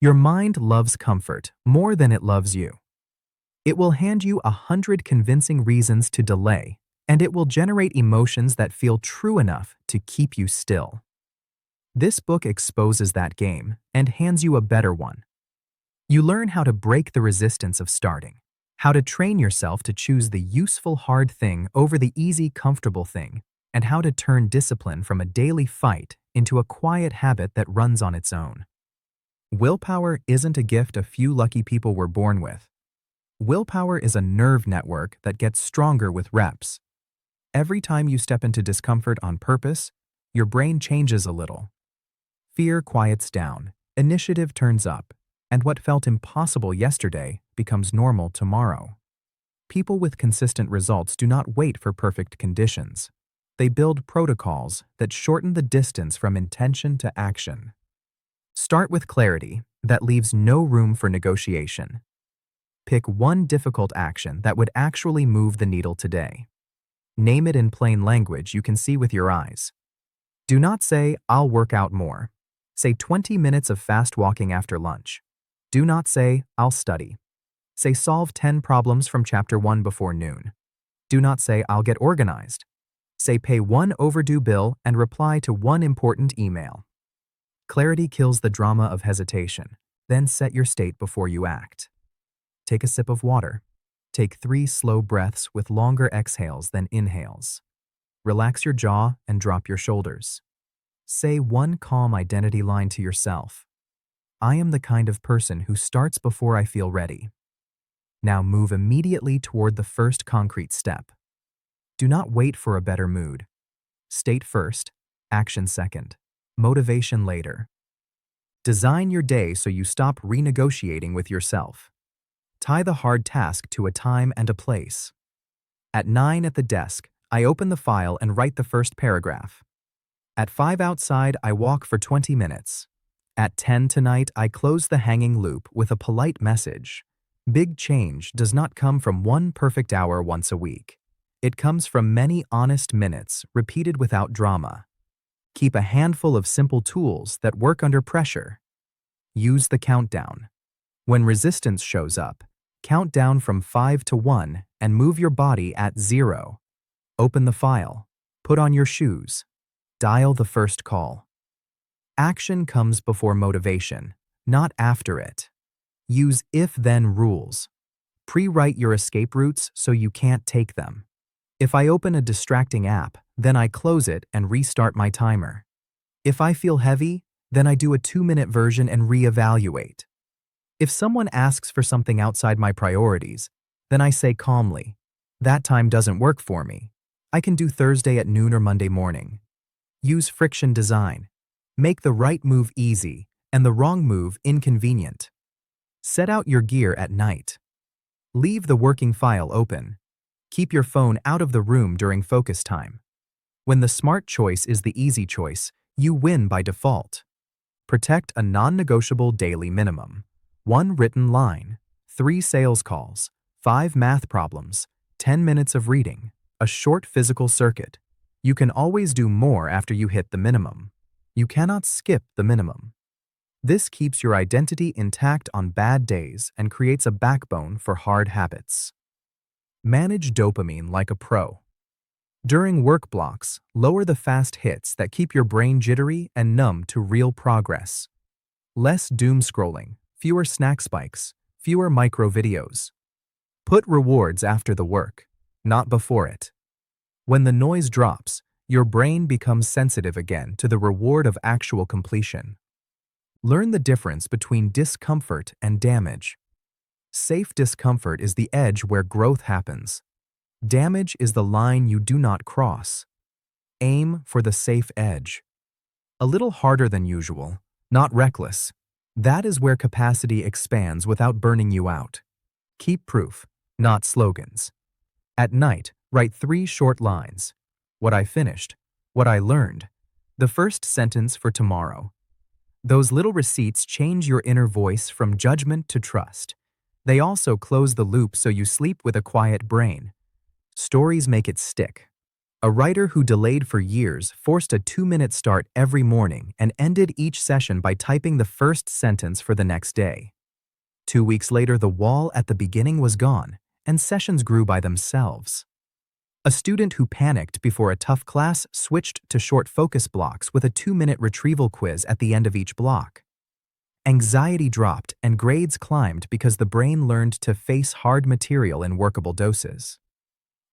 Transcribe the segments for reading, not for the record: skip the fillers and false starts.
Your mind loves comfort more than it loves you. It will hand you 100 convincing reasons to delay, and it will generate emotions that feel true enough to keep you still. This book exposes that game and hands you a better one. You learn how to break the resistance of starting, how to train yourself to choose the useful hard thing over the easy comfortable thing, and how to turn discipline from a daily fight into a quiet habit that runs on its own. Willpower isn't a gift a few lucky people were born with. Willpower is a nerve network that gets stronger with reps. Every time you step into discomfort on purpose, your brain changes a little. Fear quiets down, initiative turns up, and what felt impossible yesterday becomes normal tomorrow. People with consistent results do not wait for perfect conditions. They build protocols that shorten the distance from intention to action. Start with clarity that leaves no room for negotiation. Pick one difficult action that would actually move the needle today. Name it in plain language you can see with your eyes. Do not say, "I'll work out more." Say 20 minutes of fast walking after lunch. Do not say, "I'll study." Say, "Solve 10 problems from chapter 1 before noon." Do not say, "I'll get organized." Say, "Pay one overdue bill and reply to one important email." Clarity kills the drama of hesitation. Then set your state before you act. Take a sip of water. Take 3 slow breaths with longer exhales than inhales. Relax your jaw and drop your shoulders. Say one calm identity line to yourself. I am the kind of person who starts before I feel ready. Now move immediately toward the first concrete step. Do not wait for a better mood. State first, action second, motivation later. Design your day so you stop renegotiating with yourself. Tie the hard task to a time and a place. At 9 at the desk, I open the file and write the first paragraph. At 5 outside, I walk for 20 minutes. At 10 tonight, I close the hanging loop with a polite message. Big change does not come from one perfect hour once a week. It comes from many honest minutes repeated without drama. Keep a handful of simple tools that work under pressure. Use the countdown. When resistance shows up, count down from 5 to 1 and move your body at 0. Open the file. Put on your shoes. Dial the first call. Action comes before motivation, not after it. Use if-then rules. Pre-write your escape routes so you can't take them. If I open a distracting app, then I close it and restart my timer. If I feel heavy, then I do a 2-minute version and reevaluate. If someone asks for something outside my priorities, then I say calmly, "That time doesn't work for me. I can do Thursday at noon or Monday morning." Use friction design. Make the right move easy and the wrong move inconvenient. Set out your gear at night. Leave the working file open. Keep your phone out of the room during focus time. When the smart choice is the easy choice, you win by default. Protect a non-negotiable daily minimum. 1 written line, 3 sales calls, 5 math problems, 10 minutes of reading, a short physical circuit. You can always do more after you hit the minimum. You cannot skip the minimum. This keeps your identity intact on bad days and creates a backbone for hard habits. Manage dopamine like a pro. During work blocks, lower the fast hits that keep your brain jittery and numb to real progress. Less doom scrolling, fewer snack spikes, fewer micro videos. Put rewards after the work, not before it. When the noise drops, your brain becomes sensitive again to the reward of actual completion. Learn the difference between discomfort and damage. Safe discomfort is the edge where growth happens. Damage is the line you do not cross. Aim for the safe edge. A little harder than usual, not reckless. That is where capacity expands without burning you out. Keep proof, not slogans. At night, write 3 short lines. What I finished, what I learned, the first sentence for tomorrow. Those little receipts change your inner voice from judgment to trust. They also close the loop so you sleep with a quiet brain. Stories make it stick. A writer who delayed for years forced a 2-minute start every morning and ended each session by typing the first sentence for the next day. 2 weeks later, the wall at the beginning was gone, and sessions grew by themselves. A student who panicked before a tough class switched to short focus blocks with a 2-minute retrieval quiz at the end of each block. Anxiety dropped and grades climbed because the brain learned to face hard material in workable doses.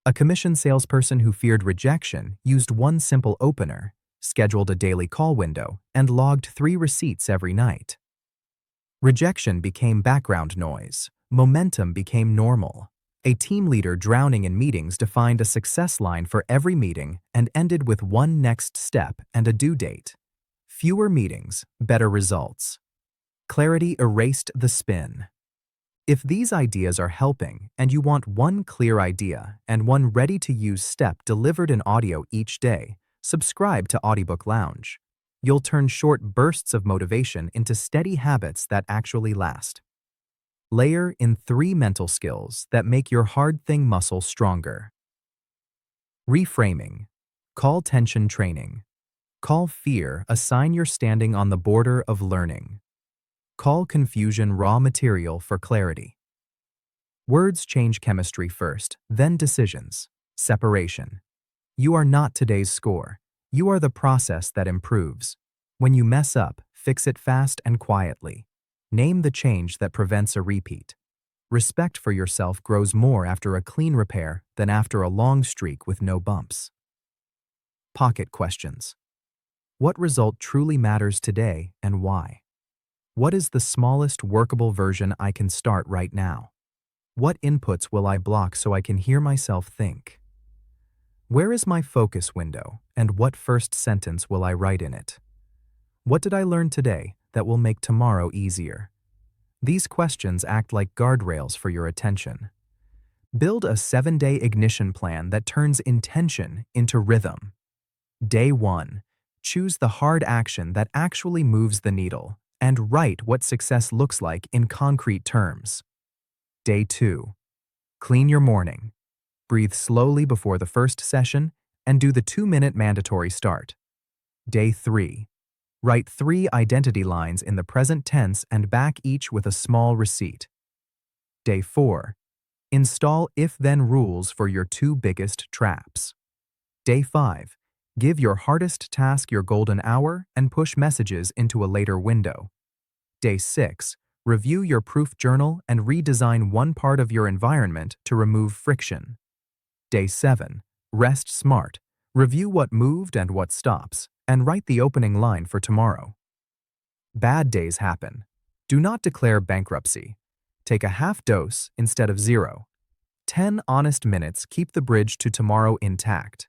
A commission salesperson who feared rejection used one simple opener, scheduled a daily call window, and logged 3 receipts every night. Rejection became background noise. Momentum became normal. A team leader drowning in meetings defined a success line for every meeting and ended with one next step and a due date. Fewer meetings, better results. Clarity erased the spin. If these ideas are helping and you want one clear idea and one ready-to-use step delivered in audio each day, subscribe to Audiobook Lounge. You'll turn short bursts of motivation into steady habits that actually last. Layer in 3 mental skills that make your hard thing muscle stronger. Reframing. Call tension training. Call fear a sign you're standing on the border of learning. Call confusion raw material for clarity. Words change chemistry first, then decisions. Separation. You are not today's score. You are the process that improves. When you mess up, fix it fast and quietly. Name the change that prevents a repeat. Respect for yourself grows more after a clean repair than after a long streak with no bumps. Pocket questions. What result truly matters today and why? What is the smallest workable version I can start right now? What inputs will I block so I can hear myself think? Where is my focus window, and what first sentence will I write in it? What did I learn today that will make tomorrow easier? These questions act like guardrails for your attention. Build a 7-day ignition plan that turns intention into rhythm. Day 1. Choose the hard action that actually moves the needle, and write what success looks like in concrete terms. Day 2. Clean your morning. Breathe slowly before the first session and do the 2-minute mandatory start. Day 3. Write 3 identity lines in the present tense and back each with a small receipt. Day 4. Install if-then rules for your 2 biggest traps. Day 5. Give your hardest task your golden hour and push messages into a later window. Day 6. Review your proof journal and redesign one part of your environment to remove friction. Day 7. Rest smart. Review what moved and what stops, and write the opening line for tomorrow. Bad days happen. Do not declare bankruptcy. Take a half dose instead of 0. 10 honest minutes keep the bridge to tomorrow intact.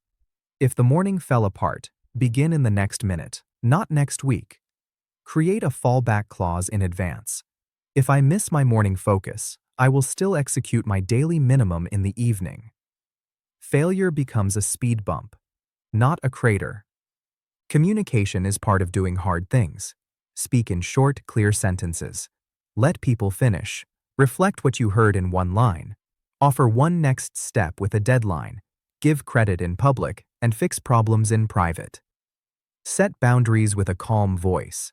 If the morning fell apart, begin in the next minute, not next week. Create a fallback clause in advance. If I miss my morning focus, I will still execute my daily minimum in the evening. Failure becomes a speed bump, not a crater. Communication is part of doing hard things. Speak in short, clear sentences. Let people finish. Reflect what you heard in one line. Offer one next step with a deadline. Give credit in public and fix problems in private. Set boundaries with a calm voice.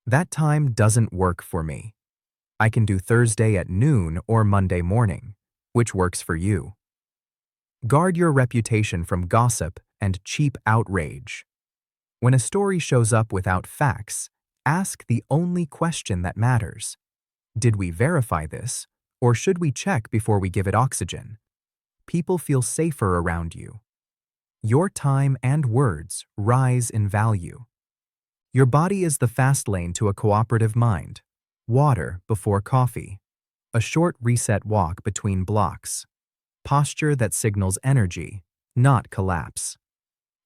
That time doesn't work for me. I can do Thursday at noon or Monday morning. Which works for you? Guard your reputation from gossip and cheap outrage. When a story shows up without facts, ask the only question that matters. Did we verify this, or should we check before we give it oxygen? People feel safer around you. Your time and words rise in value. Your body is the fast lane to a cooperative mind. Water before coffee. A short reset walk between blocks. Posture that signals energy, not collapse.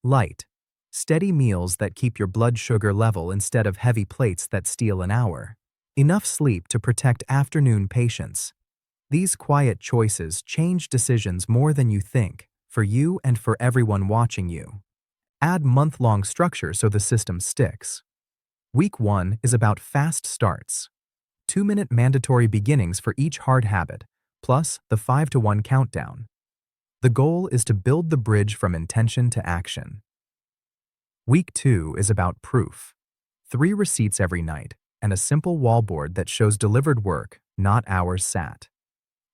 Light. Steady meals that keep your blood sugar level instead of heavy plates that steal an hour. Enough sleep to protect afternoon patience. These quiet choices change decisions more than you think, for you and for everyone watching you. Add month-long structure so the system sticks. Week 1 is about fast starts. 2-minute mandatory beginnings for each hard habit, plus the 5-to-1 countdown. The goal is to build the bridge from intention to action. Week 2 is about proof. 3 receipts every night, and a simple wallboard that shows delivered work, not hours sat.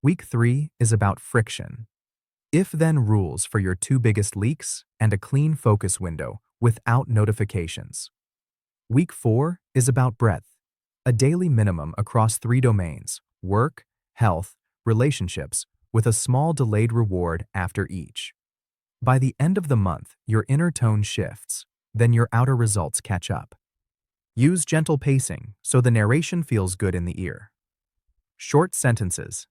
Week 3 is about friction. If-then rules for your 2 biggest leaks and a clean focus window without notifications. Week 4 is about breadth. A daily minimum across 3 domains: work, health, relationships, with a small delayed reward after each. By the end of the month, your inner tone shifts, then your outer results catch up. Use gentle pacing so the narration feels good in the ear. Short sentences,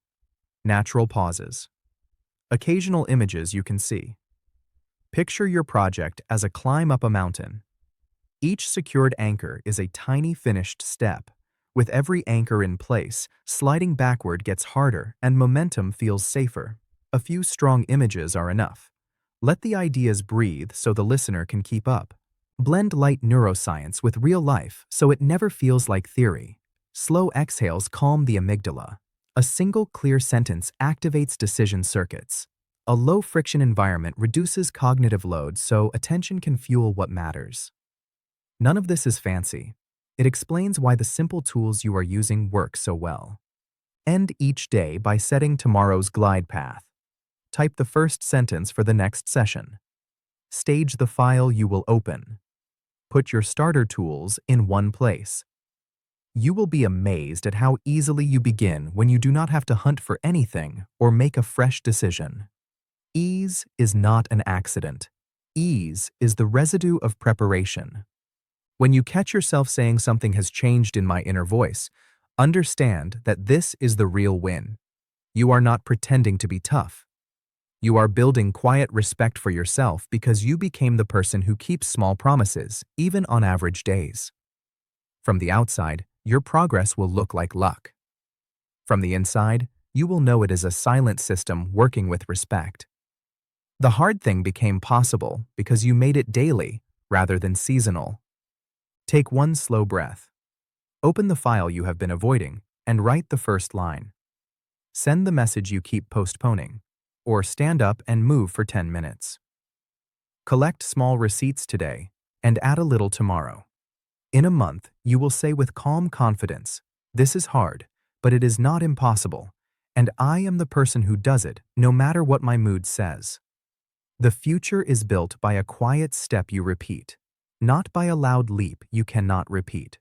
natural pauses, occasional images you can see. Picture your project as a climb up a mountain. Each secured anchor is a tiny finished step. With every anchor in place, sliding backward gets harder and momentum feels safer. A few strong images are enough. Let the ideas breathe so the listener can keep up. Blend light neuroscience with real life so it never feels like theory. Slow exhales calm the amygdala. A single clear sentence activates decision circuits. A low-friction environment reduces cognitive load so attention can fuel what matters. None of this is fancy. It explains why the simple tools you are using work so well. End each day by setting tomorrow's glide path. Type the first sentence for the next session. Stage the file you will open. Put your starter tools in one place. You will be amazed at how easily you begin when you do not have to hunt for anything or make a fresh decision. Ease is not an accident. Ease is the residue of preparation. When you catch yourself saying something has changed in my inner voice, understand that this is the real win. You are not pretending to be tough. You are building quiet respect for yourself because you became the person who keeps small promises, even on average days. From the outside, your progress will look like luck. From the inside, you will know it is a silent system working with respect. The hard thing became possible because you made it daily rather than seasonal. Take one slow breath. Open the file you have been avoiding and write the first line. Send the message you keep postponing, or stand up and move for 10 minutes. Collect small receipts today and add a little tomorrow. In a month, you will say with calm confidence, "This is hard, but it is not impossible, and I am the person who does it no matter what my mood says." The future is built by a quiet step you repeat, not by a loud leap you cannot repeat.